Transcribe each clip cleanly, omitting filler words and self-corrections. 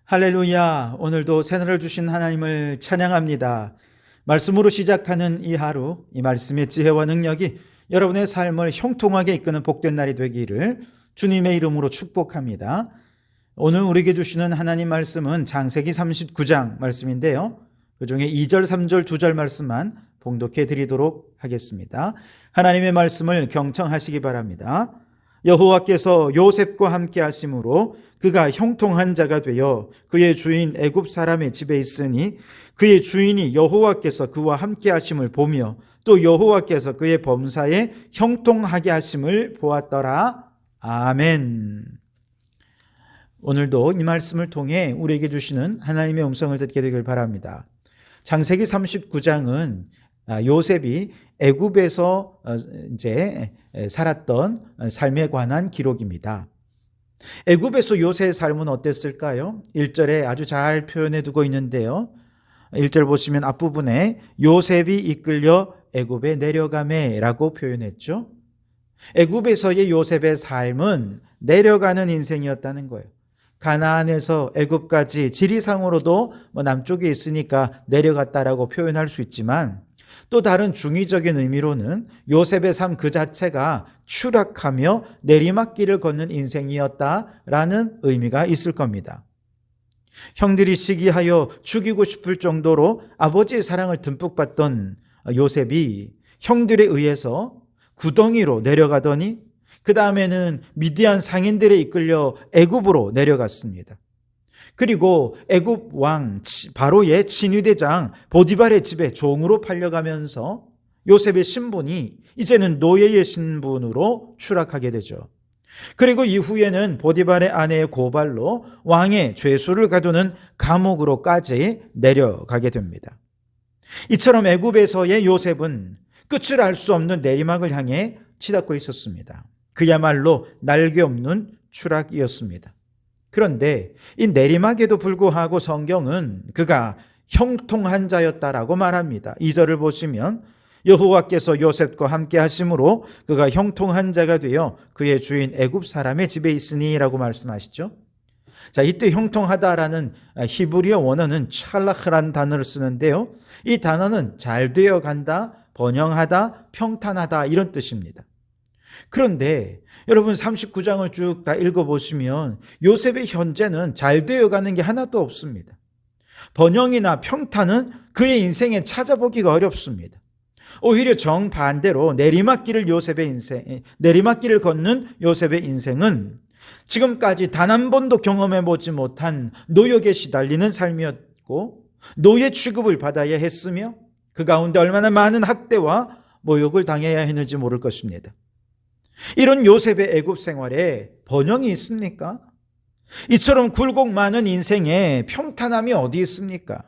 할렐루야. 오늘도 새날을 주신 하나님을 찬양합니다. 말씀으로 시작하는 이 하루, 이 말씀의 지혜와 능력이 여러분의 삶을 형통하게 이끄는 복된 날이 되기를 주님의 이름으로 축복합니다. 오늘 우리에게 주시는 하나님 말씀은 창세기 39장 말씀인데요, 그 중에 2절, 3절, 2절 말씀만 봉독해 드리도록 하겠습니다. 하나님의 말씀을 경청하시기 바랍니다. 여호와께서 요셉과 함께 하심으로 그가 형통한 자가 되어 그의 주인 애굽 사람의 집에 있으니 그의 주인이 여호와께서 그와 함께 하심을 보며 또 여호와께서 그의 범사에 형통하게 하심을 보았더라. 아멘. 오늘도 이 말씀을 통해 우리에게 주시는 하나님의 음성을 듣게 되길 바랍니다. 창세기 39장은 요셉이 애굽에서 이제 살았던 삶에 관한 기록입니다. 애굽에서 요셉의 삶은 어땠을까요? 1절에 아주 잘 표현해 두고 있는데요, 1절 보시면 앞부분에 요셉이 이끌려 애굽에 내려가매 라고 표현했죠. 애굽에서의 요셉의 삶은 내려가는 인생이었다는 거예요. 가나안에서 애굽까지 지리상으로도 남쪽에 있으니까 내려갔다라고 표현할 수 있지만, 또 다른 중의적인 의미로는 요셉의 삶 그 자체가 추락하며 내리막길을 걷는 인생이었다라는 의미가 있을 겁니다. 형들이 시기하여 죽이고 싶을 정도로 아버지의 사랑을 듬뿍 받던 요셉이 형들에 의해서 구덩이로 내려가더니 그 다음에는 미디안 상인들에 이끌려 애굽으로 내려갔습니다. 그리고 애굽 왕 바로의 친위대장 보디발의 집에 종으로 팔려가면서 요셉의 신분이 이제는 노예의 신분으로 추락하게 되죠. 그리고 이후에는 보디발의 아내의 고발로 왕의 죄수를 가두는 감옥으로까지 내려가게 됩니다. 이처럼 애굽에서의 요셉은 끝을 알 수 없는 내리막을 향해 치닫고 있었습니다. 그야말로 날개 없는 추락이었습니다. 그런데 이 내리막에도 불구하고 성경은 그가 형통한 자였다라고 말합니다. 2절을 보시면 여호와께서 요셉과 함께 하심으로 그가 형통한 자가 되어 그의 주인 애굽 사람의 집에 있으니 라고 말씀하시죠. 자, 이때 형통하다라는 히브리어 원어는 찰라흐라는 단어를 쓰는데요, 이 단어는 잘 되어 간다, 번영하다, 평탄하다 이런 뜻입니다. 그런데 여러분 39장을 쭉 다 읽어보시면 요셉의 현재는 잘 되어가는 게 하나도 없습니다. 번영이나 평탄은 그의 인생에 찾아보기가 어렵습니다. 오히려 정반대로 내리막길을 걷는 요셉의 인생은 지금까지 단 한 번도 경험해보지 못한 노역에 시달리는 삶이었고, 노예 취급을 받아야 했으며 그 가운데 얼마나 많은 학대와 모욕을 당해야 했는지 모를 것입니다. 이런 요셉의 애굽 생활에 번영이 있습니까? 이처럼 굴곡 많은 인생에 평탄함이 어디 있습니까?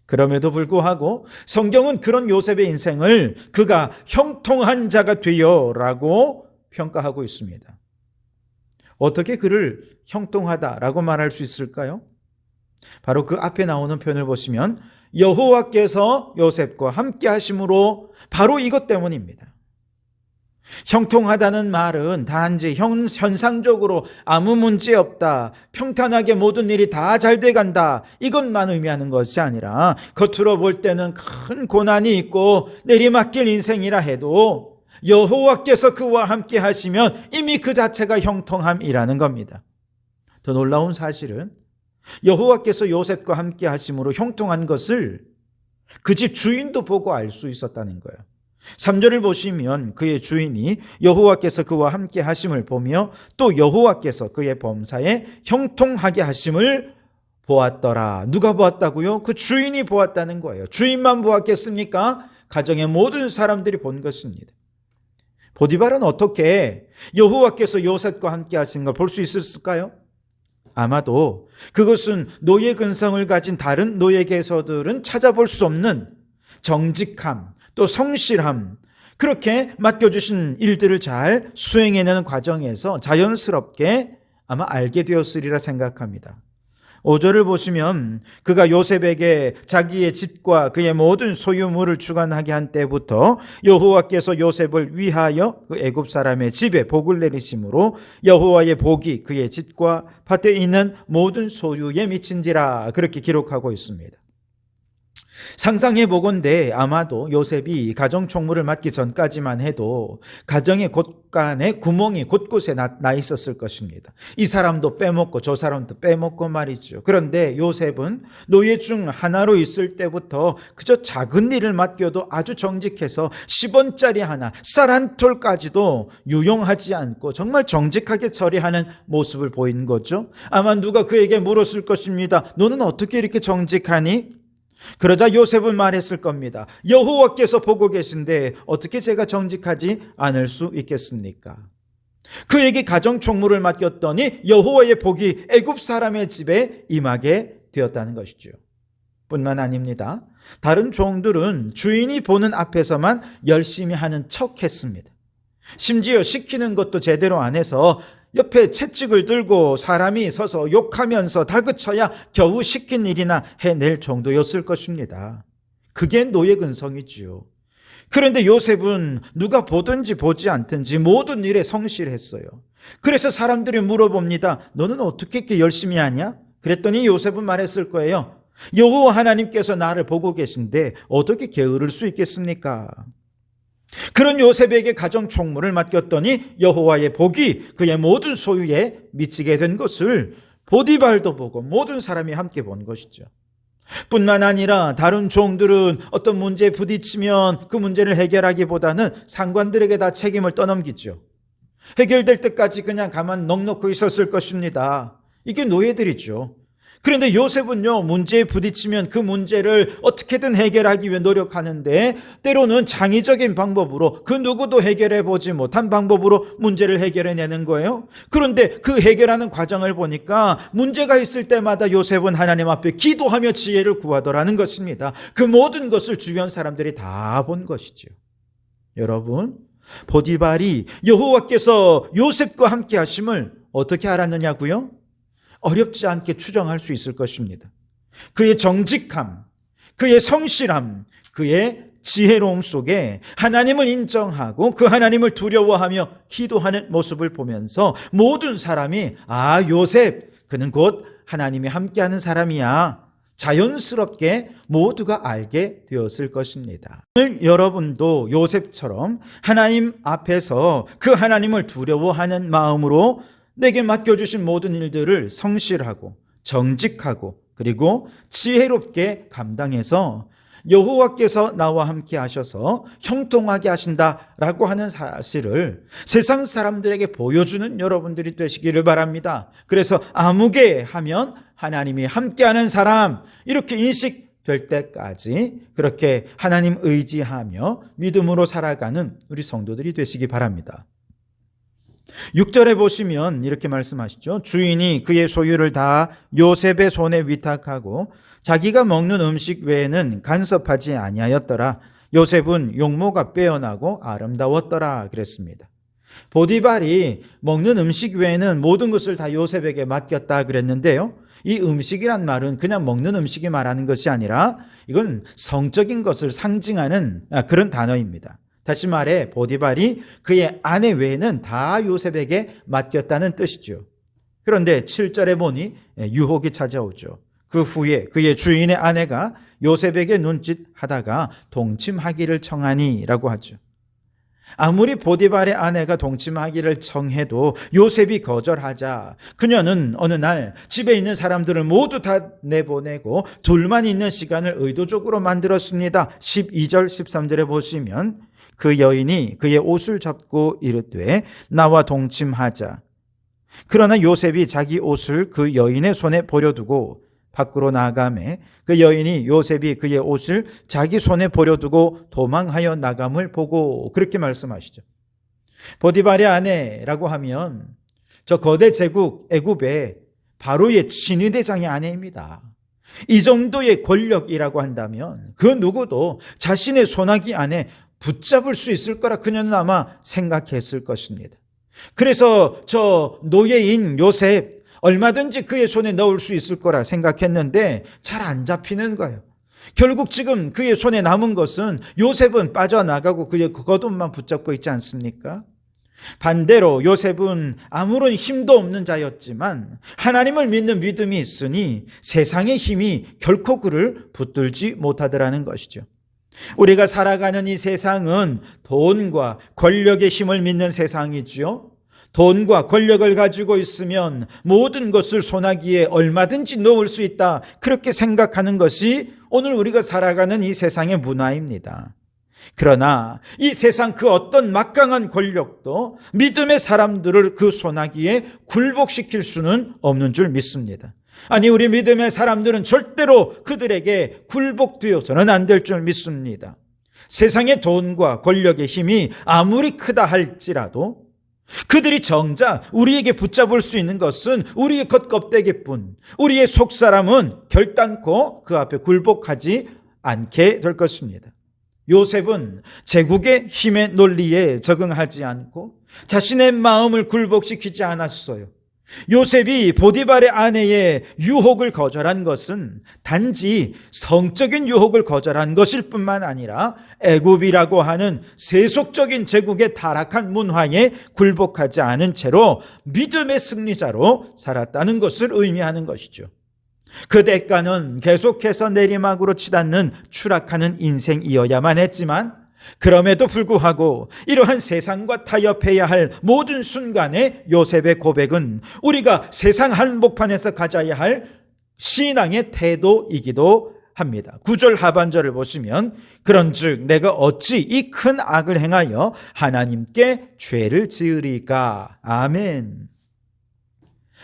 그럼에도 불구하고 성경은 그런 요셉의 인생을 그가 형통한 자가 되어라고 평가하고 있습니다. 어떻게 그를 형통하다라고 말할 수 있을까요? 바로 그 앞에 나오는 표현을 보시면 여호와께서 요셉과 함께 하심으로, 바로 이것 때문입니다. 형통하다는 말은 단지 현상적으로 아무 문제 없다, 평탄하게 모든 일이 다 잘 돼간다, 이것만 의미하는 것이 아니라 겉으로 볼 때는 큰 고난이 있고 내리막길 인생이라 해도 여호와께서 그와 함께 하시면 이미 그 자체가 형통함이라는 겁니다. 더 놀라운 사실은 여호와께서 요셉과 함께 하심으로 형통한 것을 그 집 주인도 보고 알 수 있었다는 거예요. 3절을 보시면 그의 주인이 여호와께서 그와 함께 하심을 보며 또 여호와께서 그의 범사에 형통하게 하심을 보았더라. 누가 보았다고요? 그 주인이 보았다는 거예요. 주인만 보았겠습니까? 가정의 모든 사람들이 본 것입니다. 보디발은 어떻게 여호와께서 요셉과 함께 하신 걸 볼 수 있었을까요? 아마도 그것은 노예 근성을 가진 다른 노예계서들은 찾아볼 수 없는 정직함, 또 성실함, 그렇게 맡겨주신 일들을 잘 수행해내는 과정에서 자연스럽게 아마 알게 되었으리라 생각합니다. 5절을 보시면 그가 요셉에게 자기의 집과 그의 모든 소유물을 주관하게 한 때부터 여호와께서 요셉을 위하여 그 애굽 사람의 집에 복을 내리심으로 여호와의 복이 그의 집과 밭에 있는 모든 소유에 미친지라, 그렇게 기록하고 있습니다. 상상해 보건대 아마도 요셉이 가정 총무를 맡기 전까지만 해도 가정의 곳간에 구멍이 곳곳에 나 있었을 것입니다. 이 사람도 빼먹고 저 사람도 빼먹고 말이죠. 그런데 요셉은 노예 중 하나로 있을 때부터 그저 작은 일을 맡겨도 아주 정직해서 10원짜리 하나, 쌀 한 톨까지도 유용하지 않고 정말 정직하게 처리하는 모습을 보인 거죠. 아마 누가 그에게 물었을 것입니다. 너는 어떻게 이렇게 정직하니? 그러자 요셉은 말했을 겁니다. 여호와께서 보고 계신데 어떻게 제가 정직하지 않을 수 있겠습니까? 그에게 가정 총무를 맡겼더니 여호와의 복이 애굽 사람의 집에 임하게 되었다는 것이죠. 뿐만 아닙니다. 다른 종들은 주인이 보는 앞에서만 열심히 하는 척 했습니다. 심지어 시키는 것도 제대로 안 해서 옆에 채찍을 들고 사람이 서서 욕하면서 다그쳐야 겨우 시킨 일이나 해낼 정도였을 것입니다. 그게 노예 근성이지요. 그런데 요셉은 누가 보든지 보지 않든지 모든 일에 성실했어요. 그래서 사람들이 물어봅니다. 너는 어떻게 이렇게 열심히 하냐? 그랬더니 요셉은 말했을 거예요. 여호와 하나님께서 나를 보고 계신데 어떻게 게으를 수 있겠습니까? 그런 요셉에게 가정 총무를 맡겼더니 여호와의 복이 그의 모든 소유에 미치게 된 것을 보디발도 보고 모든 사람이 함께 본 것이죠. 뿐만 아니라 다른 종들은 어떤 문제에 부딪히면 그 문제를 해결하기보다는 상관들에게 다 책임을 떠넘기죠. 해결될 때까지 그냥 가만 넋놓고 있었을 것입니다. 이게 노예들이죠. 그런데 요셉은요, 문제에 부딪히면 그 문제를 어떻게든 해결하기 위해 노력하는데 때로는 창의적인 방법으로 그 누구도 해결해 보지 못한 방법으로 문제를 해결해내는 거예요. 그런데 그 해결하는 과정을 보니까 문제가 있을 때마다 요셉은 하나님 앞에 기도하며 지혜를 구하더라는 것입니다. 그 모든 것을 주변 사람들이 다 본 것이죠. 여러분, 보디발이 여호와께서 요셉과 함께 하심을 어떻게 알았느냐고요? 어렵지 않게 추정할 수 있을 것입니다. 그의 정직함, 그의 성실함, 그의 지혜로움 속에 하나님을 인정하고 그 하나님을 두려워하며 기도하는 모습을 보면서 모든 사람이 요셉, 그는 곧 하나님이 함께하는 사람이야, 자연스럽게 모두가 알게 되었을 것입니다. 오늘 여러분도 요셉처럼 하나님 앞에서 그 하나님을 두려워하는 마음으로 내게 맡겨주신 모든 일들을 성실하고 정직하고 그리고 지혜롭게 감당해서 여호와께서 나와 함께 하셔서 형통하게 하신다라고 하는 사실을 세상 사람들에게 보여주는 여러분들이 되시기를 바랍니다. 그래서 아무개 하면 하나님이 함께하는 사람, 이렇게 인식될 때까지 그렇게 하나님 의지하며 믿음으로 살아가는 우리 성도들이 되시기 바랍니다. 6절에 보시면 이렇게 말씀하시죠. 주인이 그의 소유를 다 요셉의 손에 위탁하고 자기가 먹는 음식 외에는 간섭하지 아니하였더라. 요셉은 용모가 빼어나고 아름다웠더라 그랬습니다. 보디발이 먹는 음식 외에는 모든 것을 다 요셉에게 맡겼다 그랬는데요. 이 음식이란 말은 그냥 먹는 음식이 말하는 것이 아니라 이건 성적인 것을 상징하는 그런 단어입니다. 다시 말해 보디발이 그의 아내 외에는 다 요셉에게 맡겼다는 뜻이죠. 그런데 7절에 보니 유혹이 찾아오죠. 그 후에 그의 주인의 아내가 요셉에게 눈짓하다가 동침하기를 청하니라고 하죠. 아무리 보디발의 아내가 동침하기를 청해도 요셉이 거절하자 그녀는 어느 날 집에 있는 사람들을 모두 다 내보내고 둘만 있는 시간을 의도적으로 만들었습니다. 12절 13절에 보시면 그 여인이 그의 옷을 잡고 이르되 나와 동침하자. 그러나 요셉이 자기 옷을 그 여인의 손에 버려두고 밖으로 나가매 그 여인이 요셉이 그의 옷을 자기 손에 버려두고 도망하여 나감을 보고, 그렇게 말씀하시죠. 보디발의 아내라고 하면 저 거대 제국 애굽의 바로의 친위대장의 아내입니다. 이 정도의 권력이라고 한다면 그 누구도 자신의 손아귀 안에 붙잡을 수 있을 거라 그녀는 아마 생각했을 것입니다. 그래서 저 노예인 요셉, 얼마든지 그의 손에 넣을 수 있을 거라 생각했는데 잘 안 잡히는 거예요. 결국 지금 그의 손에 남은 것은 요셉은 빠져나가고 그의 겉옷만 붙잡고 있지 않습니까? 반대로 요셉은 아무런 힘도 없는 자였지만 하나님을 믿는 믿음이 있으니 세상의 힘이 결코 그를 붙들지 못하더라는 것이죠. 우리가 살아가는 이 세상은 돈과 권력의 힘을 믿는 세상이지요. 돈과 권력을 가지고 있으면 모든 것을 손아귀에 얼마든지 놓을 수 있다, 그렇게 생각하는 것이 오늘 우리가 살아가는 이 세상의 문화입니다. 그러나 이 세상 그 어떤 막강한 권력도 믿음의 사람들을 그 손아귀에 굴복시킬 수는 없는 줄 믿습니다. 아니, 우리 믿음의 사람들은 절대로 그들에게 굴복되어서는 안 될 줄 믿습니다. 세상의 돈과 권력의 힘이 아무리 크다 할지라도 그들이 정작 우리에게 붙잡을 수 있는 것은 우리의 겉껍데기뿐, 우리의 속사람은 결단코 그 앞에 굴복하지 않게 될 것입니다. 요셉은 제국의 힘의 논리에 적응하지 않고 자신의 마음을 굴복시키지 않았어요. 요셉이 보디발의 아내의 유혹을 거절한 것은 단지 성적인 유혹을 거절한 것일 뿐만 아니라 애굽이라고 하는 세속적인 제국의 타락한 문화에 굴복하지 않은 채로 믿음의 승리자로 살았다는 것을 의미하는 것이죠. 그 대가는 계속해서 내리막으로 치닫는 추락하는 인생이어야만 했지만, 그럼에도 불구하고 이러한 세상과 타협해야 할 모든 순간에 요셉의 고백은 우리가 세상 한복판에서 가져야 할 신앙의 태도이기도 합니다. 9절 하반절을 보시면 그런즉 내가 어찌 이 큰 악을 행하여 하나님께 죄를 지으리까. 아멘.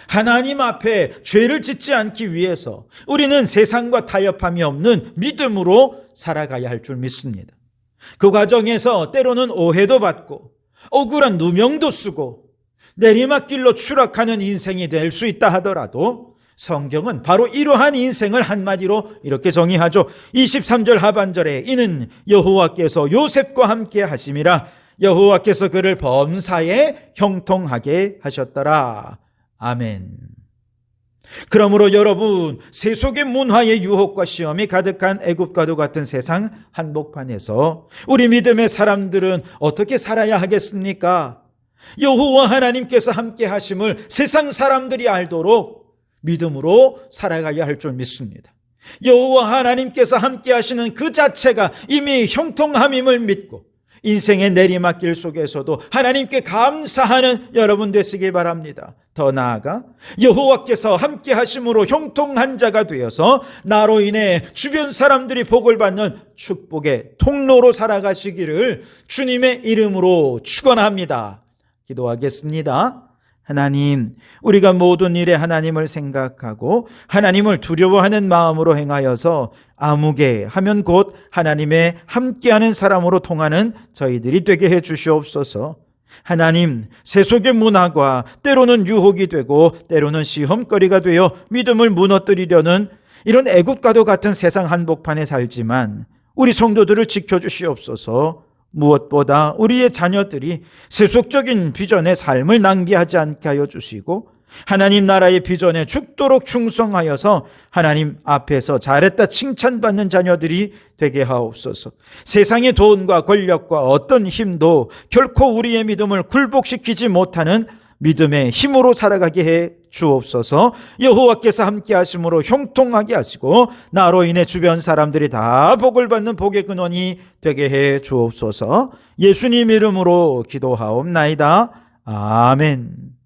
하나님 앞에 죄를 짓지 않기 위해서 우리는 세상과 타협함이 없는 믿음으로 살아가야 할 줄 믿습니다. 그 과정에서 때로는 오해도 받고 억울한 누명도 쓰고 내리막길로 추락하는 인생이 될 수 있다 하더라도 성경은 바로 이러한 인생을 한마디로 이렇게 정의하죠. 23절 하반절에 이는 여호와께서 요셉과 함께 하심이라 여호와께서 그를 범사에 형통하게 하셨더라. 아멘. 그러므로 여러분, 세속의 문화의 유혹과 시험이 가득한 애굽과도 같은 세상 한복판에서 우리 믿음의 사람들은 어떻게 살아야 하겠습니까? 여호와 하나님께서 함께 하심을 세상 사람들이 알도록 믿음으로 살아가야 할 줄 믿습니다. 여호와 하나님께서 함께 하시는 그 자체가 이미 형통함임을 믿고 인생의 내리막길 속에서도 하나님께 감사하는 여러분 되시기 바랍니다. 더 나아가 여호와께서 함께 하심으로 형통한 자가 되어서 나로 인해 주변 사람들이 복을 받는 축복의 통로로 살아가시기를 주님의 이름으로 축원합니다. 기도하겠습니다. 하나님, 우리가 모든 일에 하나님을 생각하고 하나님을 두려워하는 마음으로 행하여서 아무개 하면 곧 하나님의 함께하는 사람으로 통하는 저희들이 되게 해 주시옵소서. 하나님, 세속의 문화가 때로는 유혹이 되고 때로는 시험거리가 되어 믿음을 무너뜨리려는 이런 애국과도 같은 세상 한복판에 살지만 우리 성도들을 지켜주시옵소서. 무엇보다 우리의 자녀들이 세속적인 비전의 삶을 낭비하지 않게 하여 주시고 하나님 나라의 비전에 죽도록 충성하여서 하나님 앞에서 잘했다 칭찬받는 자녀들이 되게 하옵소서. 세상의 돈과 권력과 어떤 힘도 결코 우리의 믿음을 굴복시키지 못하는 믿음의 힘으로 살아가게 해 주옵소서. 여호와께서 함께 하심으로 형통하게 하시고 나로 인해 주변 사람들이 다 복을 받는 복의 근원이 되게 해 주옵소서. 예수님 이름으로 기도하옵나이다. 아멘.